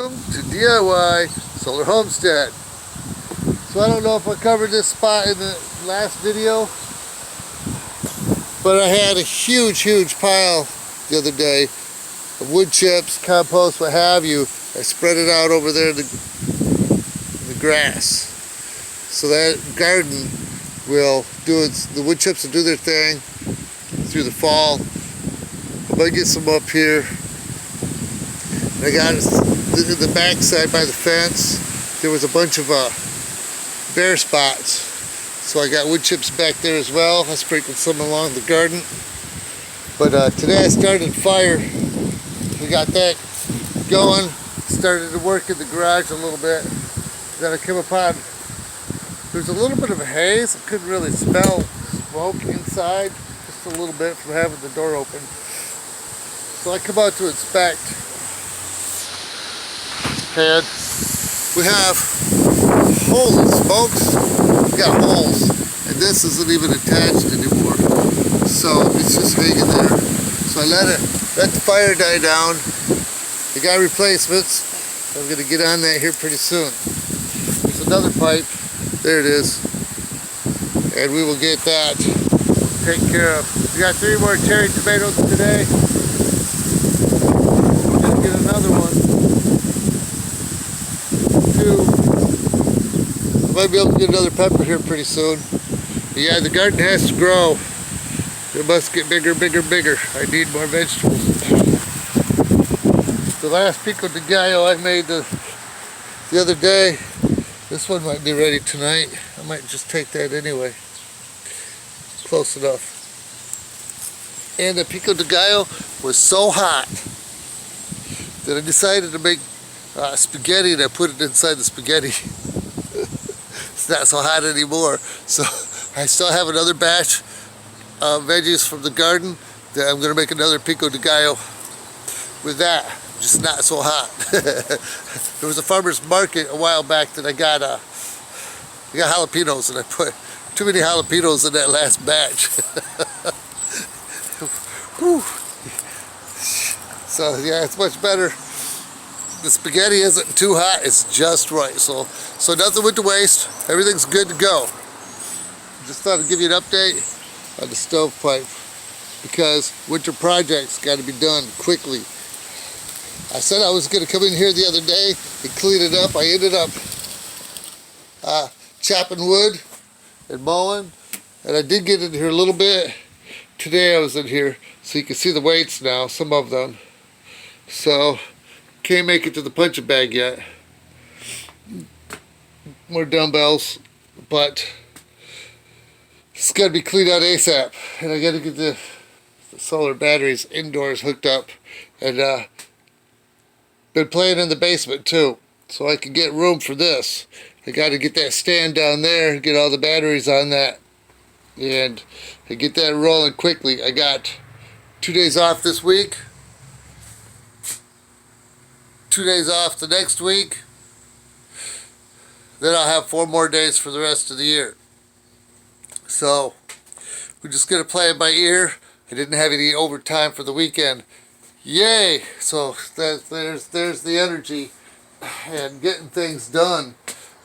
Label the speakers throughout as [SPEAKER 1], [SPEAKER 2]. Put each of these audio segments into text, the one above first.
[SPEAKER 1] Welcome to DIY Solar Homestead. So I don't know if I covered this spot in the last video, but I had a huge pile the other day of wood chips, compost, what have you. I spread it out over there in the grass. So that garden will do the wood chips will do their thing through the fall. I might get some up here. I got the back side by the fence. There was a bunch of bare spots, so I got wood chips back there as well. I sprinkled some along the garden. But today I started fire. We got that going. Started to work in the garage a little bit. Then I came upon there's a little bit of a haze. I couldn't really smell smoke inside, just a little bit from having the door open. So I come out to inspect. And we have, holy smokes, we got holes, and this isn't even attached anymore, so it's just hanging there. So I let the fire die down. I got replacements. I'm going to get on that here pretty soon. There's another pipe, there it is, and we will get that taken care of. We got 3 more cherry tomatoes today. Just get another one. I might be able to get another pepper here pretty soon. But yeah, the garden has to grow. It must get bigger. I need more vegetables. The last pico de gallo I made the other day, this one might be ready tonight. I might just take that anyway. Close enough. And the pico de gallo was so hot that I decided to make spaghetti, and I put it inside the spaghetti. It's not so hot anymore. So I still have another batch of veggies from the garden that I'm going to make another pico de gallo with that. Just not so hot. There was a farmer's market a while back that I got jalapenos, and I put too many jalapenos in that last batch. So yeah, it's much better. The spaghetti isn't too hot, it's just right. So nothing went to waste. Everything's good to go. Just thought I'd give you an update on the stovepipe, because winter projects got to be done quickly. I said I was going to come in here the other day and clean it up. I ended up chopping wood and mowing, and I did get in here a little bit. Today I was in here, so you can see the weights now, some of them. So can't make it to the punching bag yet. More dumbbells, but it's got to be cleaned out ASAP. And I got to get the solar batteries indoors hooked up, and been playing in the basement too, so I can get room for this. I got to get that stand down there, get all the batteries on that, and get that rolling quickly. I got 2 days off this week. 2 days off the next week, then I'll have 4 more days for the rest of the year. So we're just gonna play it by ear. I didn't have any overtime for the weekend. Yay! So there's the energy and getting things done.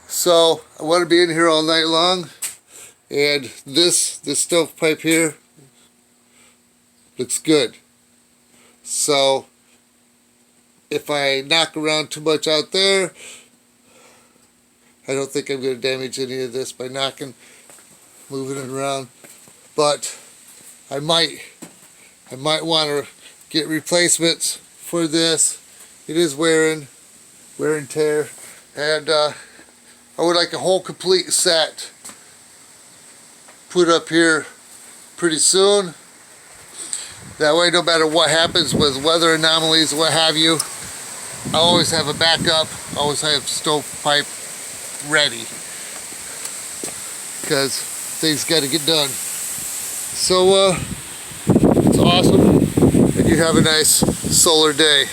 [SPEAKER 1] So I want to be in here all night long, and this stovepipe here looks good. So if I knock around too much out there, I don't think I'm going to damage any of this by moving it around. But I might want to get replacements for this. It is wear and tear, and I would like a whole complete set put up here pretty soon. That way, no matter what happens with weather anomalies, what have you, I always have a backup, always have stovepipe ready, because things got to get done. So it's awesome, and you have a nice solar day.